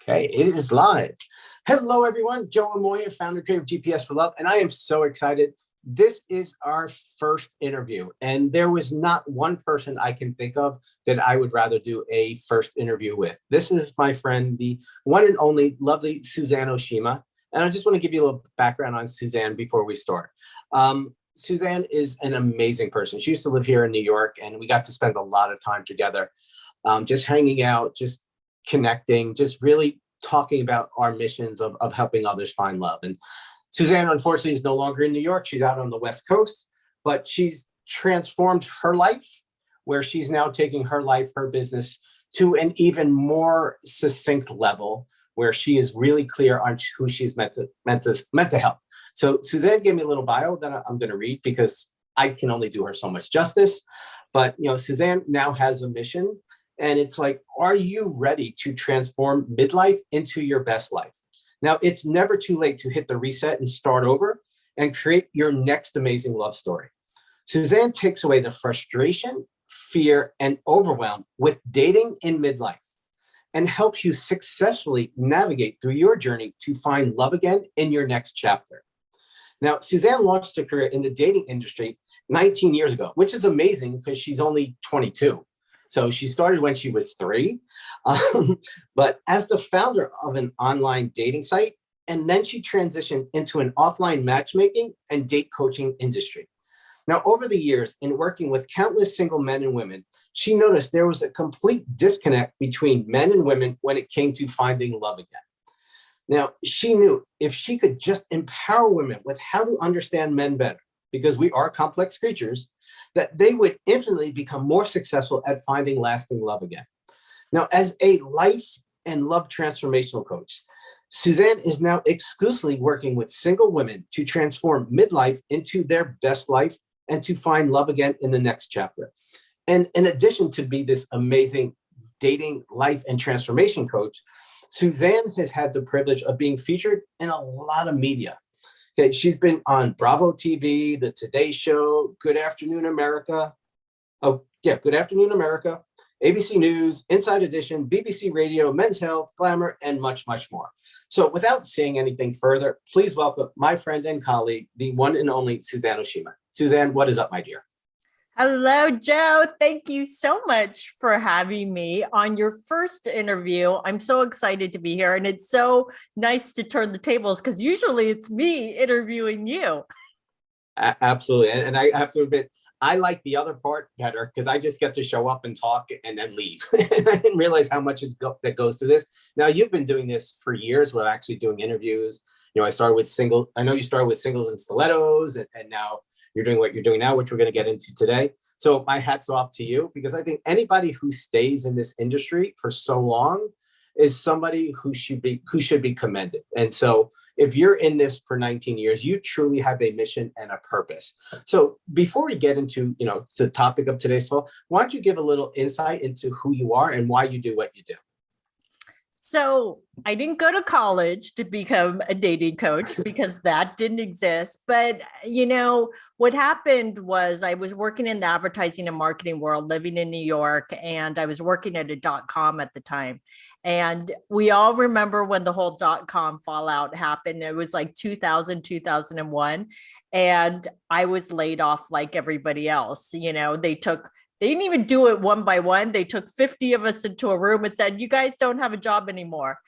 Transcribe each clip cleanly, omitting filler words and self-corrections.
Okay, it is live. Hello, everyone. Joe Amoya, founder of Creative GPS for Love, and I am so excited. This is our first interview, and there was not one person I can think of that I would rather do a first interview with. This is my friend, the one and only lovely Suzanne Oshima, and I just want to give you a little background on Suzanne before we start. Suzanne is an amazing person. She used to live here in New York, and we got to spend a lot of time together, just hanging out, just connecting, just really talking about our missions of helping others find love. And Suzanne, unfortunately, is no longer in New York. She's out on the West Coast, but she's transformed her life, where she's now taking her life, her business to an even more succinct level, where she is really clear on who she's meant to help. So Suzanne gave me a little bio that I'm going to read because I can only do her so much justice. But Suzanne now has a mission. And it's like, are you ready to transform midlife into your best life? Now, it's never too late to hit the reset and start over and create your next amazing love story. Suzanne takes away the frustration, fear, and overwhelm with dating in midlife and helps you successfully navigate through your journey to find love again in your next chapter. Now, Suzanne launched her career in the dating industry 19 years ago, which is amazing because she's only 22. So she started when she was 3, but as the founder of an online dating site, and then she transitioned into an offline matchmaking and date coaching industry. Now, over the years, in working with countless single men and women, she noticed there was a complete disconnect between men and women when it came to finding love again. Now, she knew if she could just empower women with how to understand men better, because we are complex creatures, that they would infinitely become more successful at finding lasting love again. Now, as a life and love transformational coach, Suzanne is now exclusively working with single women to transform midlife into their best life and to find love again in the next chapter. And in addition to be this amazing dating, life, and transformation coach, Suzanne has had the privilege of being featured in a lot of media. Okay, she's been on Bravo TV, The Today Show, Good Afternoon America. Oh, yeah, Good Afternoon America, ABC News, Inside Edition, BBC Radio, Men's Health, Glamour, and much, much more. So without saying anything further, please welcome my friend and colleague, the one and only Suzanne Oshima. Suzanne, what is up, my dear? Hello, Joe. Thank you so much for having me on your first interview. I'm so excited to be here. And it's so nice to turn the tables because usually it's me interviewing you. Absolutely. And I have to admit, I like the other part better because I just get to show up and talk and then leave. And I didn't realize how much that goes to this. Now, you've been doing this for years. We're actually doing interviews. I started with I know you started with Singles and Stilettos, and now you're doing what you're doing now, which we're going to get into today. So my hat's off to you, because I think anybody who stays in this industry for so long is somebody who should be commended. And so if you're in this for 19 years, you truly have a mission and a purpose. So before we get into, the topic of today's call, why don't you give a little insight into who you are and why you do what you do? So I didn't go to college to become a dating coach because that didn't exist. But, what happened was I was working in the advertising and marketing world, living in New York, and I was working at a .com at the time. And we all remember when the whole .com fallout happened. It was like 2000, 2001. And I was laid off like everybody else. They didn't even do it one by one. They took 50 of us into a room and said, you guys don't have a job anymore.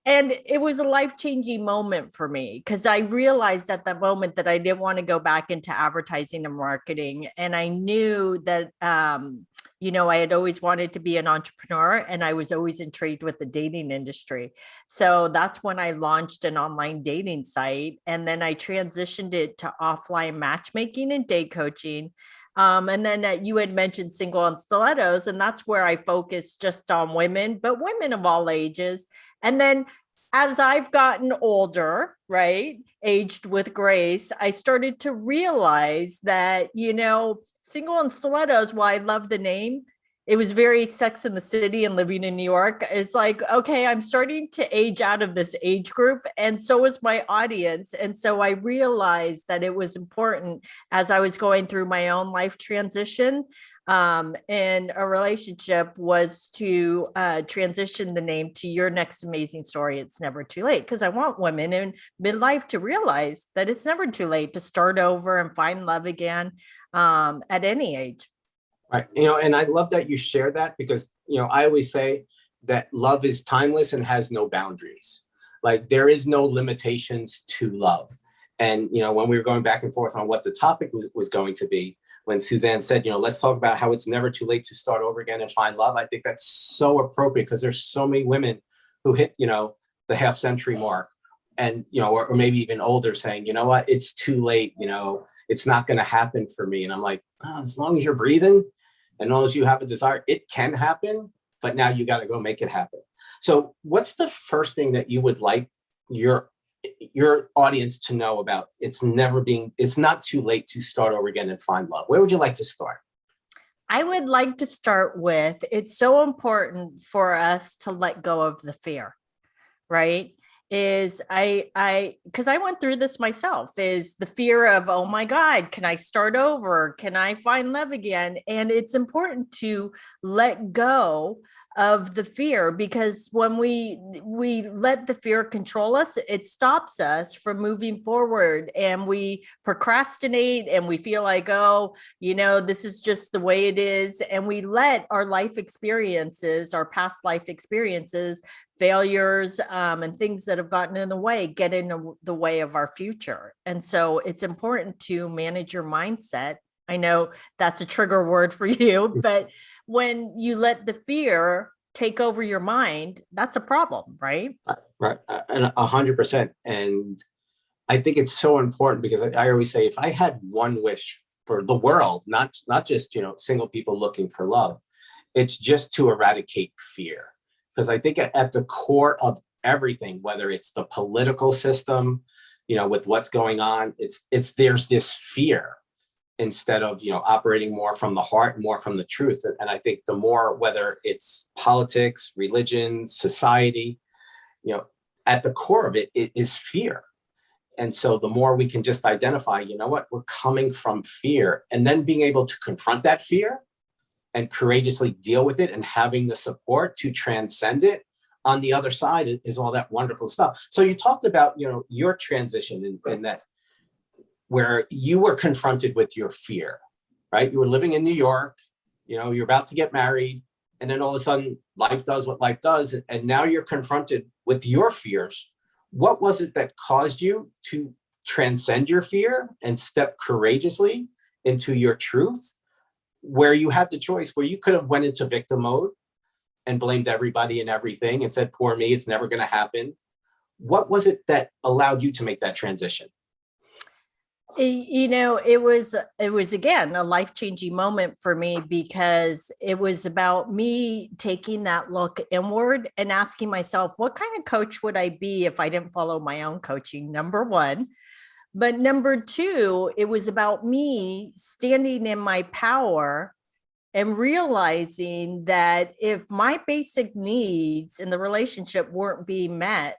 And it was a life-changing moment for me because I realized at that moment that I didn't want to go back into advertising and marketing. And I knew that, I had always wanted to be an entrepreneur, and I was always intrigued with the dating industry. So that's when I launched an online dating site. And then I transitioned it to offline matchmaking and date coaching. And then you had mentioned Single and Stilettos, and that's where I focus just on women, but women of all ages. And then as I've gotten older, right, aged with grace, I started to realize that, Single and Stilettos, while I love the name, it was very Sex in the City and living in New York. It's like, okay, I'm starting to age out of this age group. And so is my audience. And so I realized that it was important as I was going through my own life transition in a relationship was to transition the name to Your Next Amazing Story. It's Never Too Late, because I want women in midlife to realize that it's never too late to start over and find love again at any age. Right. And I love that you share that because, I always say that love is timeless and has no boundaries. Like there is no limitations to love. And, when we were going back and forth on what the topic was going to be, when Suzanne said, let's talk about how it's never too late to start over again and find love. I think that's so appropriate because there's so many women who hit, the half century mark and, or maybe even older saying, you know what, it's too late. It's not going to happen for me. And I'm like, as long as you're breathing and as long as you have a desire, it can happen, but now you got to go make it happen. So what's the first thing that you would like your audience to know about it's not too late to start over again and find love? Where would you like to start? I would like to start with, it's so important for us to let go of the fear, right? Because I went through this myself, is the fear of, oh my God, can I start over? Can I find love again? And it's important to let go of the fear, because when we let the fear control us, it stops us from moving forward, and we procrastinate and we feel like, oh, this is just the way it is. And we let our life experiences, our past life experiences, failures, and things that have gotten in the way, get in the way of our future. And so it's important to manage your mindset. I know that's a trigger word for you, but when you let the fear take over your mind, that's a problem, right? Right. And 100%. And I think it's so important because I always say, if I had one wish for the world, not just, single people looking for love, it's just to eradicate fear. Because I think at the core of everything, whether it's the political system, with what's going on, there's this fear instead of, operating more from the heart, more from the truth. And I think the more, whether it's politics, religion, society, at the core of it is fear. And so the more we can just identify, we're coming from fear, and then being able to confront that fear and courageously deal with it and having the support to transcend it on the other side is all that wonderful stuff. So you talked about, your transition and that where you were confronted with your fear, right? You were living in New York, you're about to get married, and then all of a sudden life does what life does. And now you're confronted with your fears. What was it that caused you to transcend your fear and step courageously into your truth, where you had the choice, where you could have went into victim mode and blamed everybody and everything and said, poor me, it's never going to happen? What was it that allowed you to make that transition? It was again a life-changing moment for me, because it was about me taking that look inward and asking myself, what kind of coach would I be if I didn't follow my own coaching? Number one. But number two, it was about me standing in my power and realizing that if my basic needs in the relationship weren't being met,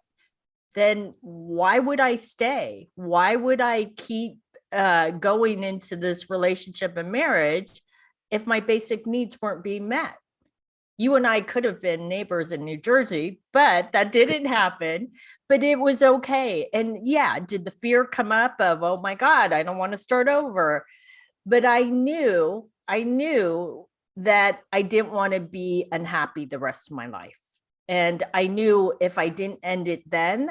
then why would I stay? Why would I keep going into this relationship and marriage if my basic needs weren't being met? You and I could have been neighbors in New Jersey, but that didn't happen. But it was okay. And yeah, did the fear come up of, oh my God, I don't want to start over? But I knew that I didn't want to be unhappy the rest of my life. And I knew if I didn't end it then,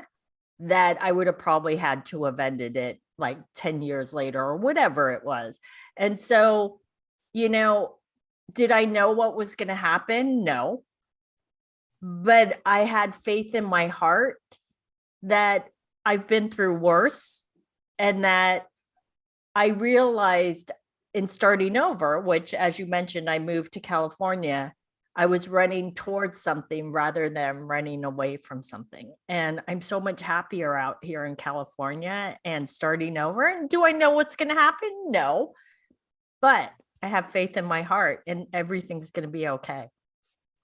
that I would have probably had to have ended it like 10 years later or whatever it was. And so, did I know what was going to happen? No. But I had faith in my heart that I've been through worse, and that I realized in starting over, which, as you mentioned, I moved to California, I was running towards something rather than running away from something. And I'm so much happier out here in California and starting over. And do I know what's going to happen? No. But I have faith in my heart, and everything's going to be okay.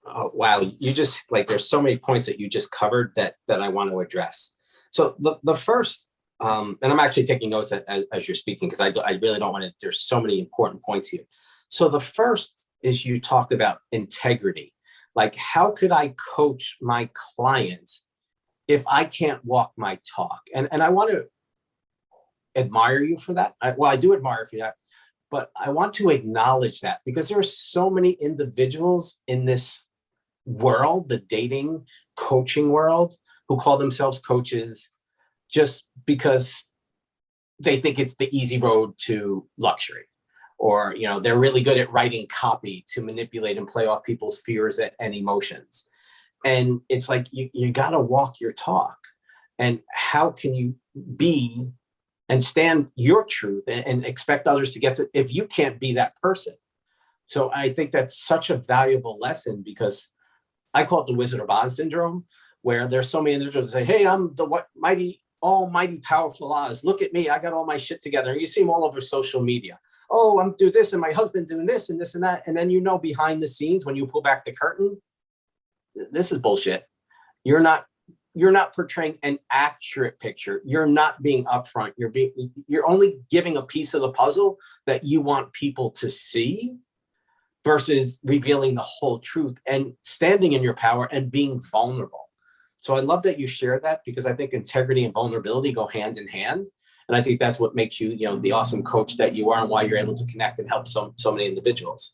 Oh, wow. You just there's so many points that you just covered that I want to address. So the first, and I'm actually taking notes as you're speaking, because I really don't want to, there's so many important points here. So the first is you talked about integrity. Like, how could I coach my clients if I can't walk my talk? And I want to admire you for that. I do admire you for that, but I want to acknowledge that because there are so many individuals in this world, the dating coaching world, who call themselves coaches just because they think it's the easy road to luxury, or they're really good at writing copy to manipulate and play off people's fears and emotions. And it's like you got to walk your talk. And how can you be and stand your truth and expect others to get to, if you can't be that person? So I think that's such a valuable lesson, because I call it the Wizard of Oz syndrome, where there's so many individuals that say, hey, I'm the mighty, almighty, powerful Oz. Look at me. I got all my shit together. And you see them all over social media. Oh, I'm doing this, and my husband doing this and this and that. And then, behind the scenes, when you pull back the curtain, this is bullshit. You're not portraying an accurate picture. You're not being upfront. You're only giving a piece of the puzzle that you want people to see, versus revealing the whole truth and standing in your power and being vulnerable. So I love that you share that, because I think integrity and vulnerability go hand in hand. And I think that's what makes you, the awesome coach that you are, and why you're able to connect and help so many individuals.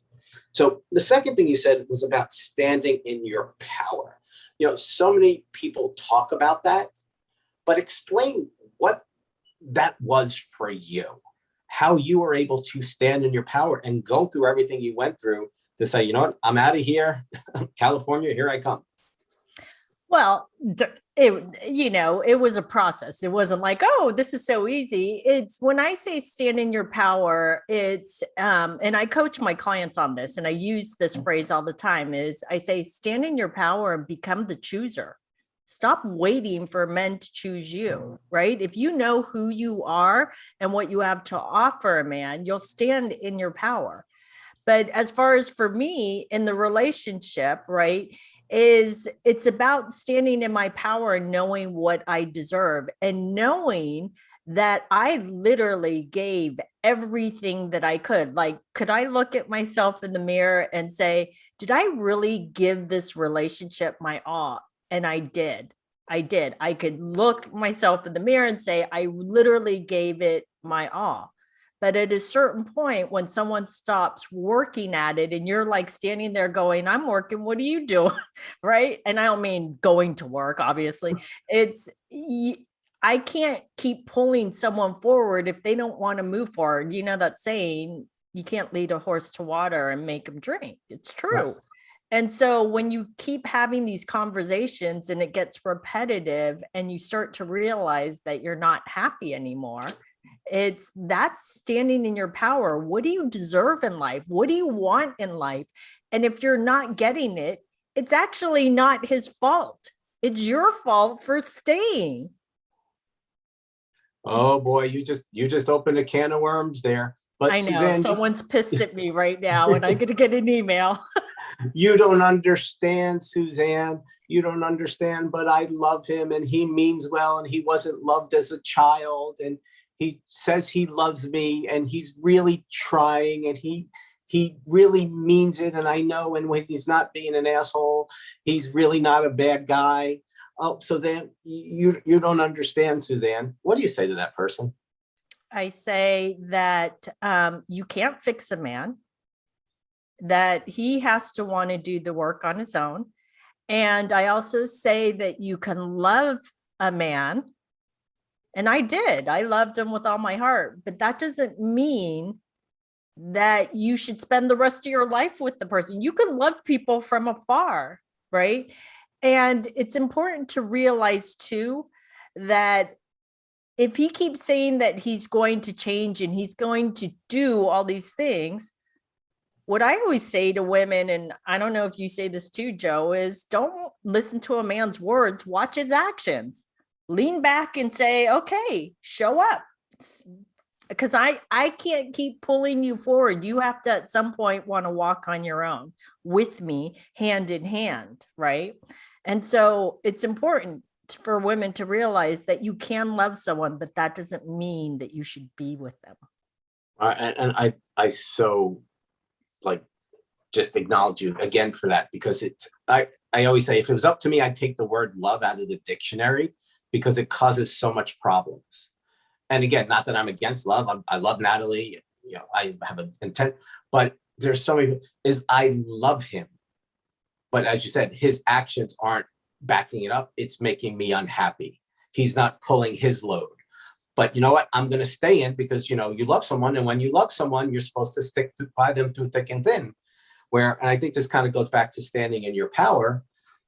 So the second thing you said was about standing in your power. So many people talk about that, but explain what that was for you, how you were able to stand in your power and go through everything you went through to say, you know what, I'm out of here, California, here I come. Well, it was a process. It wasn't like, oh, this is so easy. It's when I say stand in your power, it's, and I coach my clients on this, and I use this phrase all the time, is I say, stand in your power and become the chooser. Stop waiting for men to choose you, right? If you know who you are and what you have to offer a man, you'll stand in your power. But as far as for me in the relationship, right, it's about standing in my power and knowing what I deserve, and knowing that I literally gave everything that I could. Like, could I look at myself in the mirror and say, did I really give this relationship my all? And I did. I could look myself in the mirror and say, I literally gave it my all. But at a certain point, when someone stops working at it and you're like standing there going, I'm working, what are you doing? Right. And I don't mean going to work, obviously. It's, I can't keep pulling someone forward if they don't want to move forward. You know that saying, you can't lead a horse to water and make him drink. It's true. Right. And so when you keep having these conversations and it gets repetitive and you start to realize that you're not happy anymore, that's standing in your power. What do you deserve in life? What do you want in life? And if you're not getting it, it's actually not his fault. It's your fault for staying. Oh boy, you just opened a can of worms there. But I know, Suzanne, someone's pissed at me right now, and I'm going to get an email. You don't understand, Suzanne. You don't understand, but I love him, and he means well, and he wasn't loved as a child, and he says he loves me, and he's really trying, and he really means it. And I know, and when he's not being an asshole, he's really not a bad guy. Oh, so then you don't understand, Suzanne. What do you say to that person? I say that you can't fix a man, that he has to want to do the work on his own. And I also say that you can love a man. And I did. I loved him with all my heart. But that doesn't mean that you should spend the rest of your life with the person. You can love people from afar, right? And it's important to realize too that if he keeps saying that he's going to change and he's going to do all these things, what I always say to women, and I don't know if you say this too, Joe, is don't listen to a man's words, watch his actions. Lean back and say, okay, show up. Because I can't keep pulling you forward. You have to at some point want to walk on your own with me, hand in hand, right? And so it's important for women to realize that you can love someone, but that doesn't mean that you should be with them. And I so like just acknowledge you again for that, because I always say, if it was up to me, I'd take the word love out of the dictionary because it causes so much problems. And again, not that I'm against love. I love Natalie. I have an intent, but there's so many, I love him. But as you said, his actions aren't backing it up. It's making me unhappy. He's not pulling his load. But you know what? I'm going to stay in because, you love someone. And when you love someone, you're supposed to stick by them through thick and thin. And I think this kind of goes back to standing in your power,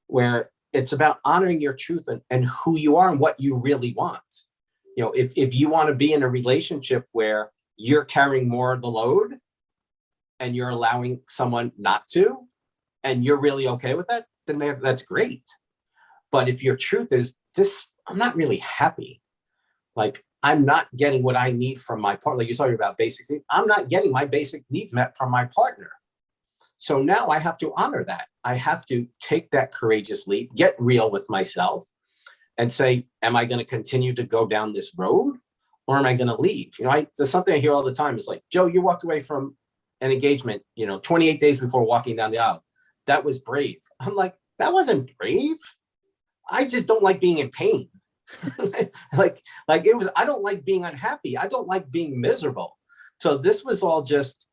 where it's about honoring your truth and who you are and what you really want. If you want to be in a relationship where you're carrying more of the load and you're allowing someone not to, and you're really okay with that, then that's great. But if your truth is this, I'm not really happy. Like, I'm not getting what I need from my partner. Like you're talking about basic things. I'm not getting my basic needs met from my partner. So now I have to honor that. I have to take that courageous leap, get real with myself and say, am I going to continue to go down this road or am I going to leave? There's something I hear all the time. It's like, Joe, you walked away from an engagement, 28 days before walking down the aisle. That was brave. I'm like, that wasn't brave. I just don't like being in pain. like it was, I don't like being unhappy. I don't like being miserable. So this was all just,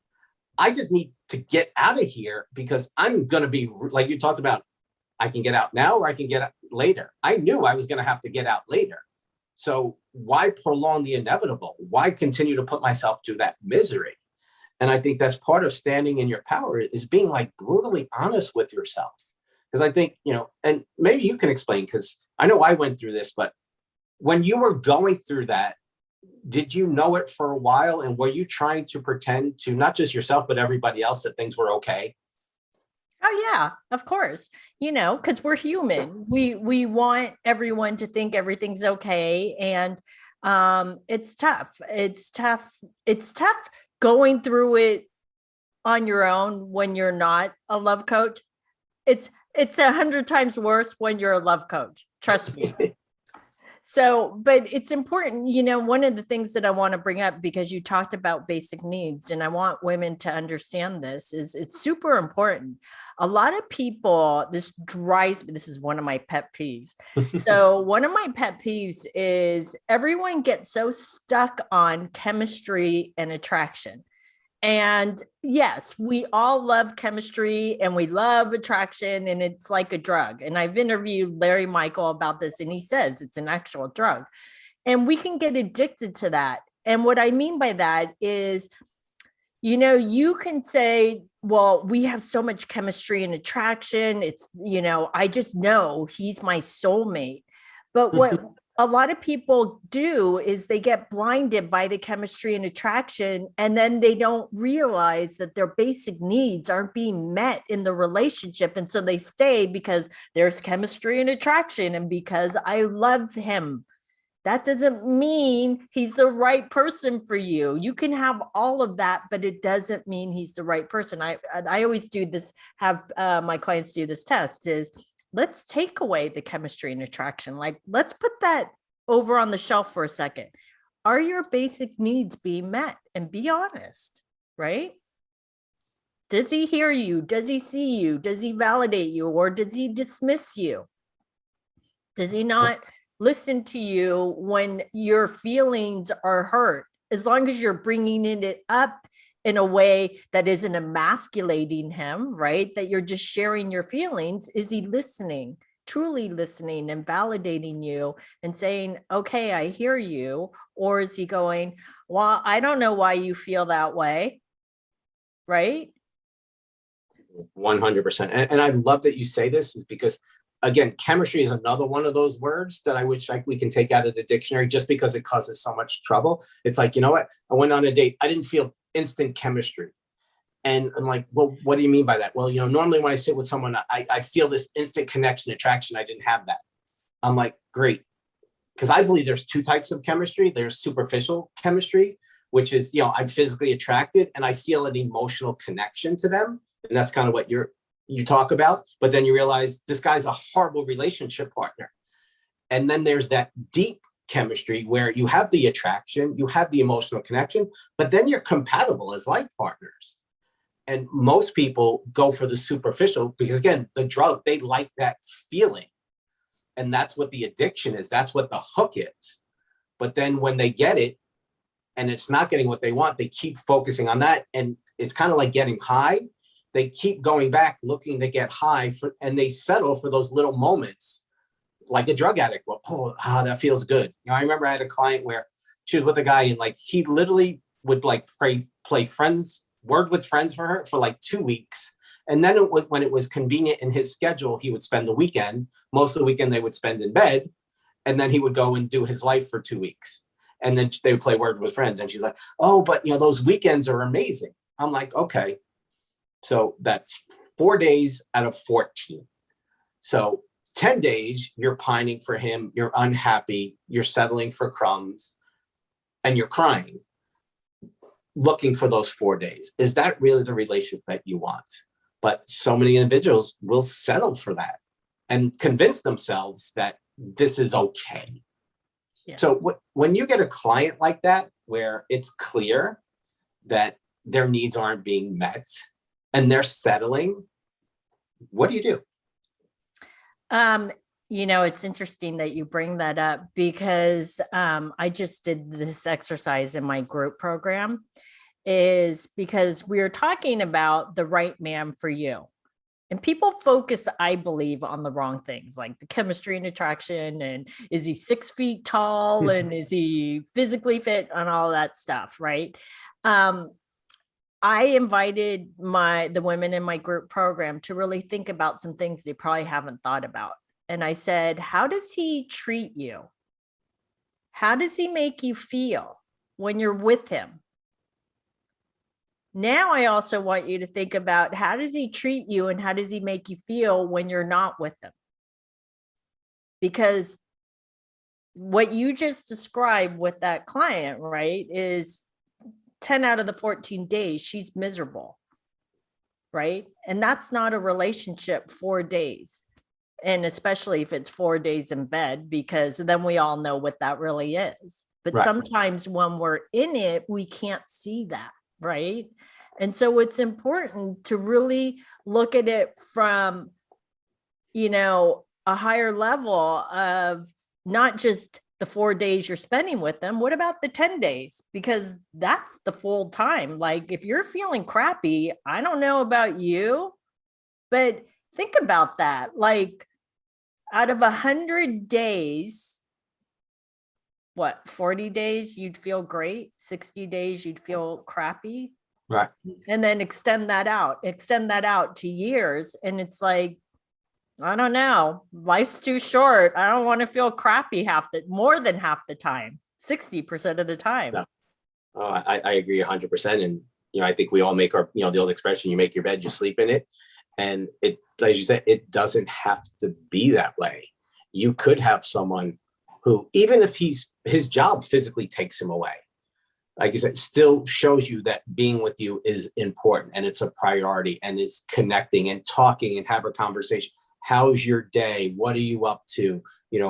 I just need to get out of here because I'm going to be, like you talked about, I can get out now or I can get out later. I knew I was going to have to get out later. So why prolong the inevitable? Why continue to put myself through that misery? And I think that's part of standing in your power, is being like brutally honest with yourself. Because I think, and maybe you can explain, because I know I went through this, but when you were going through that, did you know it for a while? And were you trying to pretend to not just yourself, but everybody else that things were okay? Oh yeah, of course. Because we're human. We want everyone to think everything's okay. And it's tough. It's tough. It's tough going through it on your own when you're not a love coach. It's 100 times worse when you're a love coach. Trust me. So, but it's important, one of the things that I want to bring up, because you talked about basic needs, and I want women to understand this, is it's super important. A lot of people, this is one of my pet peeves. So one of my pet peeves is everyone gets so stuck on chemistry and attraction. And yes, we all love chemistry and we love attraction, and it's like a drug. And I've interviewed Larry Michael about this, and he says it's an actual drug. And we can get addicted to that. And what I mean by that is, you can say, well, we have so much chemistry and attraction. It's, I just know he's my soulmate. But what a lot of people do is they get blinded by the chemistry and attraction, and then they don't realize that their basic needs aren't being met in the relationship. And so they stay because there's chemistry and attraction and because I love him. That doesn't mean he's the right person for you. You can have all of that, but it doesn't mean he's the right person. I always do this, have my clients do this test, is let's take away the chemistry and attraction. Like, let's put that over on the shelf for a second. Are your basic needs being met? And be honest, right? Does he hear you? Does he see you? Does he validate you? Or does he dismiss you? Does he not listen to you when your feelings are hurt? As long as you're bringing it up in a way that isn't emasculating him, right? That you're just sharing your feelings. Is he listening, truly listening and validating you and saying, okay, I hear you? Or is he going, well, I don't know why you feel that way, right? 100%. And I love that you say this, is because, again, chemistry is another one of those words that I wish we can take out of the dictionary, just because it causes so much trouble. It's like, you know what? I went on a date. I didn't feel instant chemistry. And I'm like, well, what do you mean by that? Well, normally when I sit with someone, I feel this instant connection, attraction. I didn't have that. I'm like, great. Because I believe there's two types of chemistry. There's superficial chemistry, which is, I'm physically attracted and I feel an emotional connection to them. And that's kind of what you talk about. But then you realize this guy's a horrible relationship partner. And then there's that deep chemistry where you have the attraction, you have the emotional connection, but then you're compatible as life partners. And most people go for the superficial because, again, the drug, they like that feeling. And that's what the addiction is. That's what the hook is. But then when they get it and it's not getting what they want, they keep focusing on that. And it's kind of like getting high. They keep going back looking to get high and they settle for those little moments like a drug addict. Well, that feels good. I remember I had a client where she was with a guy and like he literally would like play word with friends for her for like 2 weeks. And then when it was convenient in his schedule, he would spend the weekend. Most of the weekend they would spend in bed. And then he would go and do his life for 2 weeks. And then they would play word with friends. And she's like, oh, but those weekends are amazing. I'm like, okay. So that's 4 days out of 14. So 10 days, you're pining for him. You're unhappy. You're settling for crumbs and you're crying, looking for those 4 days. Is that really the relationship that you want? But so many individuals will settle for that and convince themselves that this is okay. Yeah. So when you get a client like that, where it's clear that their needs aren't being met and they're settling, what do you do? It's interesting that you bring that up because I just did this exercise in my group program, is because we are talking about the right man for you. And people focus, I believe, on the wrong things, like the chemistry and attraction, and is he 6 feet tall, and is he physically fit, and all that stuff, right? I invited the women in my group program to really think about some things they probably haven't thought about. And I said, how does he treat you? How does he make you feel when you're with him? Now I also want you to think about, how does he treat you and how does he make you feel when you're not with him? Because what you just described with that client, right, is 10 out of the 14 days, she's miserable, right? And that's not a relationship 4 days. And especially if it's 4 days in bed, because then we all know what that really is. But right. Sometimes when we're in it, we can't see that, right? And so it's important to really look at it from, a higher level of not just the 4 days you're spending with them. What about the 10 days? Because that's the full time. Like if you're feeling crappy, I don't know about you, but think about that. Like out of 100 days, 40 days you'd feel great, 60 days you'd feel crappy. Right. And then extend that out to years. And it's like, I don't know, life's too short. I don't want to feel crappy more than half the time, 60% of the time. No. Oh, I agree 100%. And, I think we all make our, the old expression, you make your bed, you sleep in it. And it, as you said, it doesn't have to be that way. You could have someone who, even if his job physically takes him away, like you said, still shows you that being with you is important and it's a priority and it's connecting and talking and have a conversation. How's your day? What are you up to?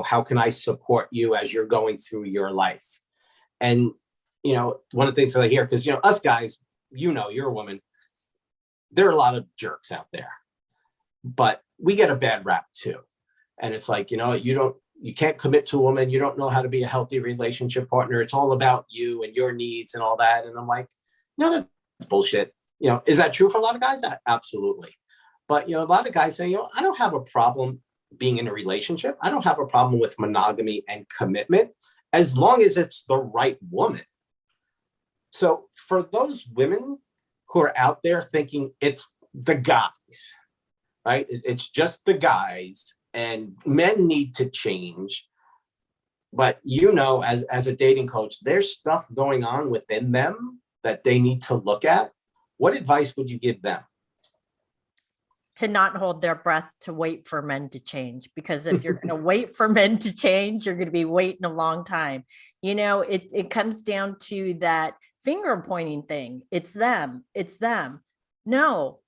How can I support you as you're going through your life? And, one of the things that I hear, because, us guys, you're a woman, there are a lot of jerks out there, but we get a bad rap too. And it's like, you can't commit to a woman. You don't know how to be a healthy relationship partner. It's all about you and your needs and all that. And I'm like, no, that's bullshit. Is that true for a lot of guys? Absolutely. But, a lot of guys say, I don't have a problem being in a relationship. I don't have a problem with monogamy and commitment as long as it's the right woman. So for those women who are out there thinking it's the guys, right? It's just the guys. And men need to change. But, as a dating coach, there's stuff going on within them that they need to look at. What advice would you give them? To not hold their breath to wait for men to change. Because if you're going to wait for men to change, you're going to be waiting a long time. It comes down to that finger pointing thing. It's them. It's them. No.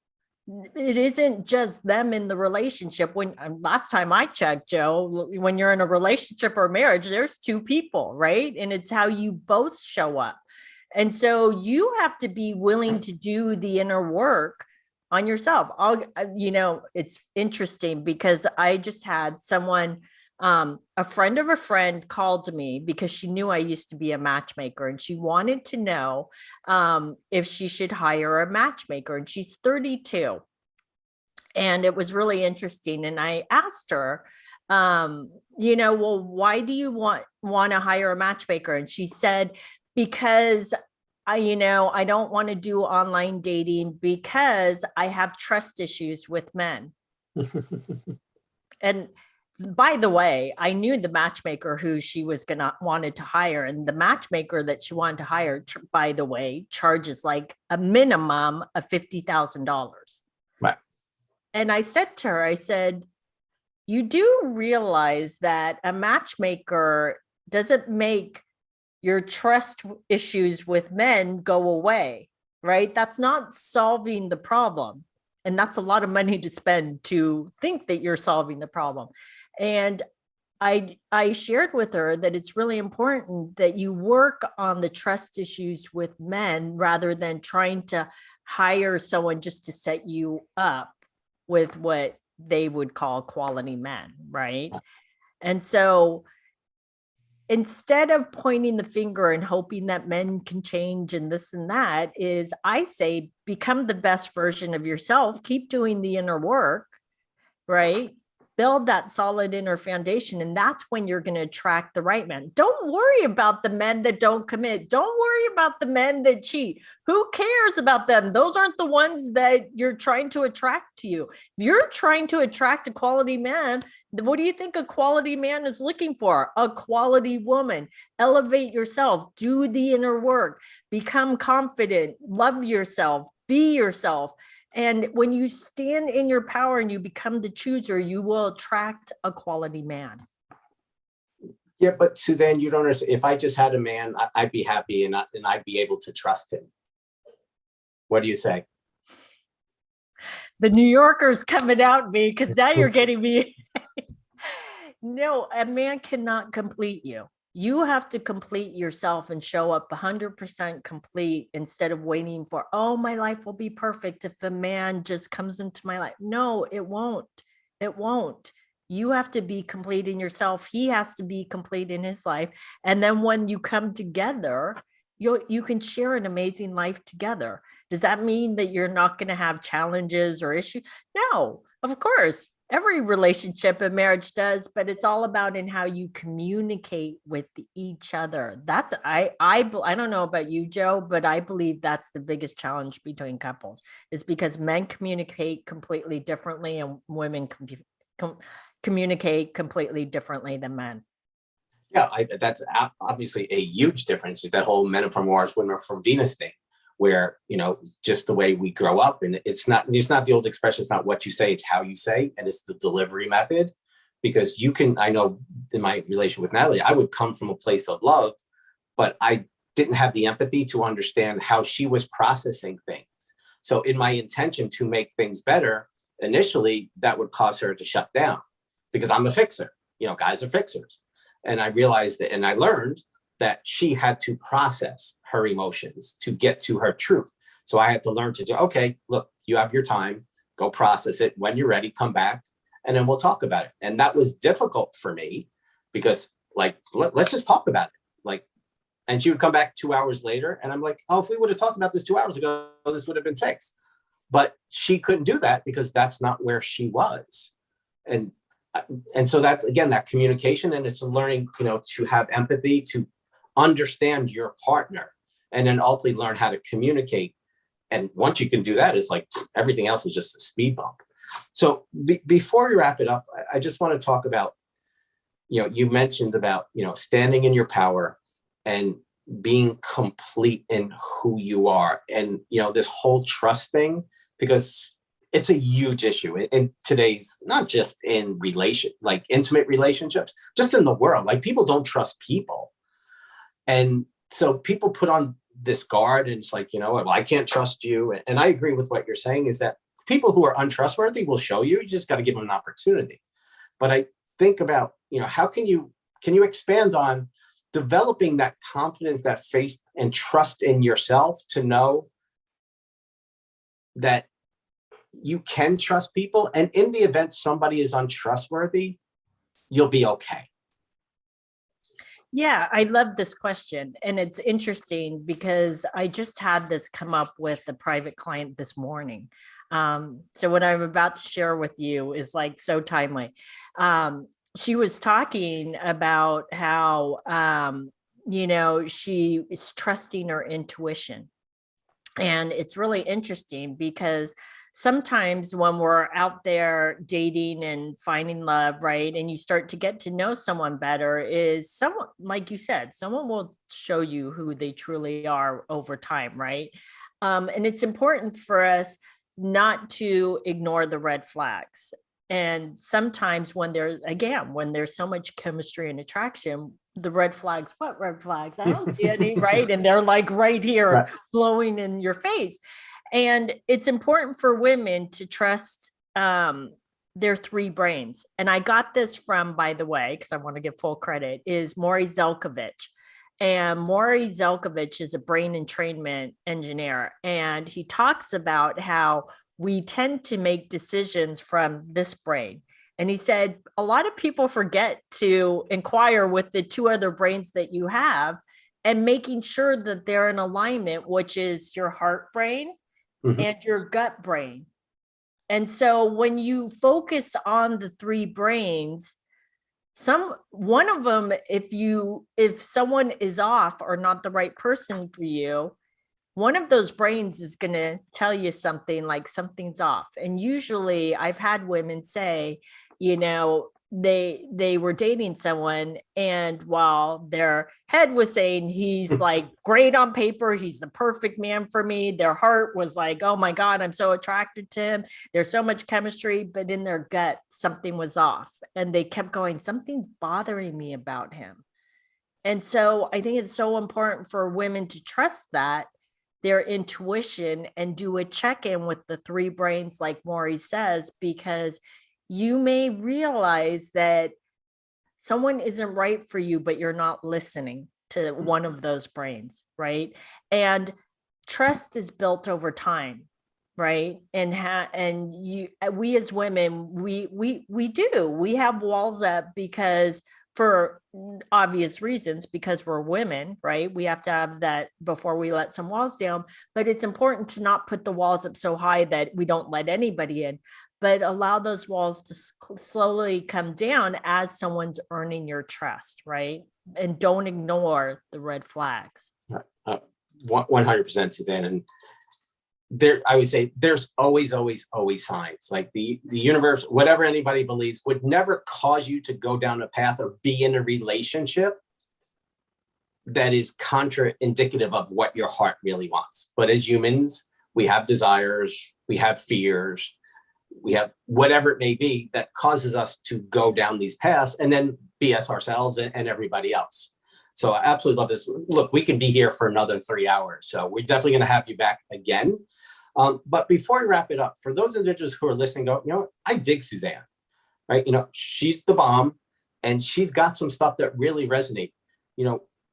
It isn't just them in the relationship. When last time I checked, Joe, when you're in a relationship or marriage, there's two people, right? And it's how you both show up. And so you have to be willing to do the inner work on yourself. It's interesting because I just had someone, a friend of a friend called me because she knew I used to be a matchmaker, and she wanted to know if she should hire a matchmaker, and she's 32. And it was really interesting. And I asked her, well, why do you want to hire a matchmaker? And she said, because I don't want to do online dating because I have trust issues with men. And by the way, I knew the matchmaker who she was wanted to hire, and the matchmaker that she wanted to hire, by the way, charges like a minimum of $50,000. Right. And I said to her, I said, you do realize that a matchmaker doesn't make your trust issues with men go away, right? That's not solving the problem. And that's a lot of money to spend to think that you're solving the problem. And I shared with her that it's really important that you work on the trust issues with men rather than trying to hire someone just to set you up with what they would call quality men, right? And so instead of pointing the finger and hoping that men can change and this and that, is I say, become the best version of yourself, keep doing the inner work, right? Build that solid inner foundation. And that's when you're going to attract the right men. Don't worry about the men that don't commit. Don't worry about the men that cheat. Who cares about them? Those aren't the ones that you're trying to attract to you. If you're trying to attract a quality man, what do you think a quality man is looking for? A quality woman. Elevate yourself, do the inner work, become confident, love yourself, be yourself. And when you stand in your power and you become the chooser, you will attract a quality man. Yeah, but Suzanne, you don't understand. If I just had a man, I'd be happy and I'd be able to trust him. What do you say? The New Yorker's coming out me because now you're getting me. No, a man cannot complete you. You have to complete yourself and show up 100% complete instead of waiting for, oh, my life will be perfect if a man just comes into my life. No, it won't. It won't. You have to be complete in yourself. He has to be complete in his life. And then when you come together, you can share an amazing life together. Does that mean that you're not going to have challenges or issues? No, of course. Every relationship and marriage does, but it's all about in how you communicate with each other. That's I don't know about you, Joe, but I believe that's the biggest challenge between couples, is because men communicate completely differently and women communicate completely differently than men. Yeah, that's obviously a huge difference. That whole men are from Mars, women are from Venus thing, where, just the way we grow up, and it's not the old expression, it's not what you say, it's how you say, and it's the delivery method. Because I know in my relation with Natalie, I would come from a place of love, but I didn't have the empathy to understand how she was processing things. So in my intention to make things better, initially that would cause her to shut down, because I'm a fixer, guys are fixers. And I realized that, and I learned that she had to process her emotions to get to her truth. So I had to learn to do, okay, look, you have your time, go process it. When you're ready, come back, and then we'll talk about it. And that was difficult for me because, let's just talk about it. And she would come back 2 hours later, and I'm like, oh, if we would have talked about this 2 hours ago, this would have been fixed. But she couldn't do that because that's not where she was. And so that's, again, that communication, and it's learning, to have empathy, to understand your partner, and then ultimately learn how to communicate. And once you can do that, it's like everything else is just a speed bump. So before we wrap it up, I just want to talk about, you mentioned about, standing in your power and being complete in who you are. And, this whole trust thing, because it's a huge issue in today's, not just in intimate relationships, just in the world. People don't trust people. And so people put on this guard, and it's like, well, I can't trust you. And I agree with what you're saying, is that people who are untrustworthy will show you. You just got to give them an opportunity. But I think about, how can you expand on developing that confidence, that faith and trust in yourself to know that you can trust people. And in the event somebody is untrustworthy, you'll be okay. Yeah, I love this question. And it's interesting because I just had this come up with a private client this morning. So what I'm about to share with you is like so timely. She was talking about how, she is trusting her intuition. And it's really interesting because sometimes when we're out there dating and finding love, right, and you start to get to know someone better, is someone, like you said, someone will show you who they truly are over time, right? And it's important for us not to ignore the red flags. And sometimes when there's so much chemistry and attraction, the red flags, what red flags? I don't see any, right? And they're like right here, Right. blowing in your face. And it's important for women to trust their three brains. And I got this from, by the way, because I want to give full credit, is Maury Zelkovich. And Maury Zelkovich is a brain entrainment engineer. And he talks about how we tend to make decisions from this brain. And he said, a lot of people forget to inquire with the two other brains that you have and making sure that they're in alignment, which is your heart brain and your gut brain. And so when you focus on the three brains, one of them, if someone is off or not the right person for you, one of those brains is going to tell you something like something's off. And usually I've had women say, they were dating someone, and while their head was saying he's like great on paper, he's the perfect man for me, their heart was like, oh my God, I'm so attracted to him, there's so much chemistry, but in their gut something was off, and they kept going, something's bothering me about him. And so I think it's so important for women to trust that their intuition and do a check-in with the three brains, like Maury says, because you may realize that someone isn't right for you, but you're not listening to one of those brains, right? And trust is built over time, right? And we as women, we have walls up because, for obvious reasons, because we're women, right? We have to have that before we let some walls down. But it's important to not put the walls up so high that we don't let anybody in, but allow those walls to slowly come down as someone's earning your trust, right? And don't ignore the red flags. 100%, Suzanne. And I would say there's always signs. Like the universe, whatever anybody believes, would never cause you to go down a path or be in a relationship that is contraindicative of what your heart really wants. But as humans, we have desires, we have fears, we have whatever it may be that causes us to go down these paths and then BS ourselves and everybody else. So I absolutely love this. Look, we can be here for another 3 hours. So we're definitely going to have you back again. But before we wrap it up, for those individuals who are listening, go, I dig Suzanne, right? She's the bomb, and she's got some stuff that really resonate.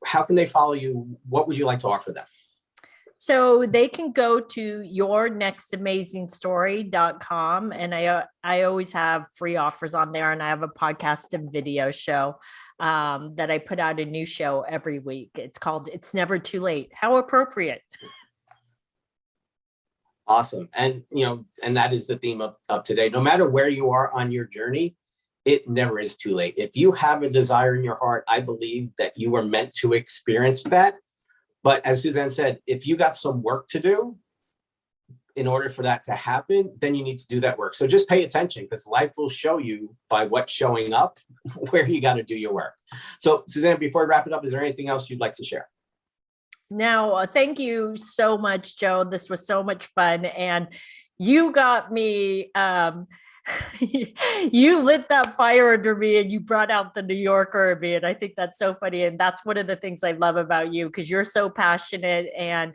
How can they follow you? What would you like to offer them? So they can go to yournextamazingstory.com. And I always have free offers on there. And I have a podcast and video show that I put out a new show every week. It's called It's Never Too Late. How appropriate. Awesome. And, and that is the theme of today. No matter where you are on your journey, it never is too late. If you have a desire in your heart, I believe that you were meant to experience that. But as Suzanne said, if you got some work to do in order for that to happen, then you need to do that work. So just pay attention, because life will show you by what's showing up where you got to do your work. So Suzanne, before we wrap it up, is there anything else you'd like to share? No, thank you so much, Joe. This was so much fun. And you got me, you lit that fire under me, and you brought out the New Yorker in me. And I think that's so funny. And that's one of the things I love about you, because you're so passionate. And,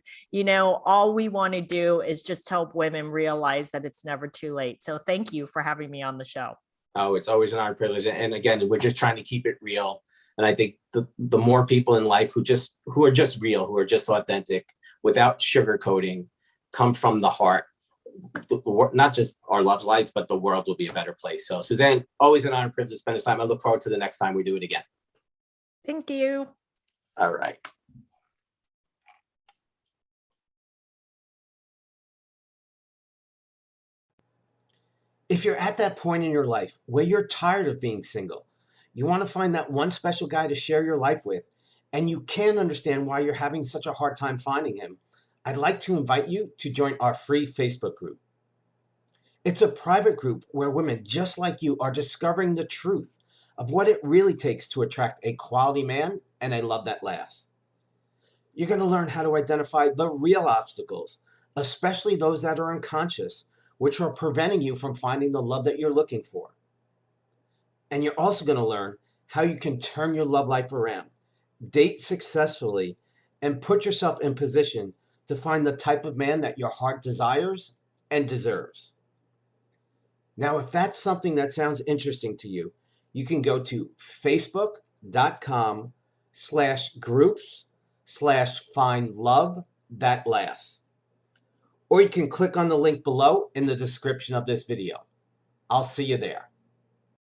all we want to do is just help women realize that it's never too late. So thank you for having me on the show. Oh, it's always an honor and privilege. And again, we're just trying to keep it real. And I think the more people in life who are just real, who are just authentic, without sugarcoating, come from the heart, not just our love life, but the world will be a better place. So Suzanne, always an honor and privilege to spend this time. I look forward to the next time we do it again. Thank you. All right. If you're at that point in your life where you're tired of being single, you want to find that one special guy to share your life with, and you can't understand why you're having such a hard time finding him, I'd like to invite you to join our free Facebook group. It's a private group where women just like you are discovering the truth of what it really takes to attract a quality man and a love that lasts. You're going to learn how to identify the real obstacles, especially those that are unconscious, which are preventing you from finding the love that you're looking for. And you're also going to learn how you can turn your love life around, date successfully, and put yourself in position to find the type of man that your heart desires and deserves. Now, if that's something that sounds interesting to you, you can go to facebook.com/groups/find love that lasts. Or you can click on the link below in the description of this video. I'll see you there.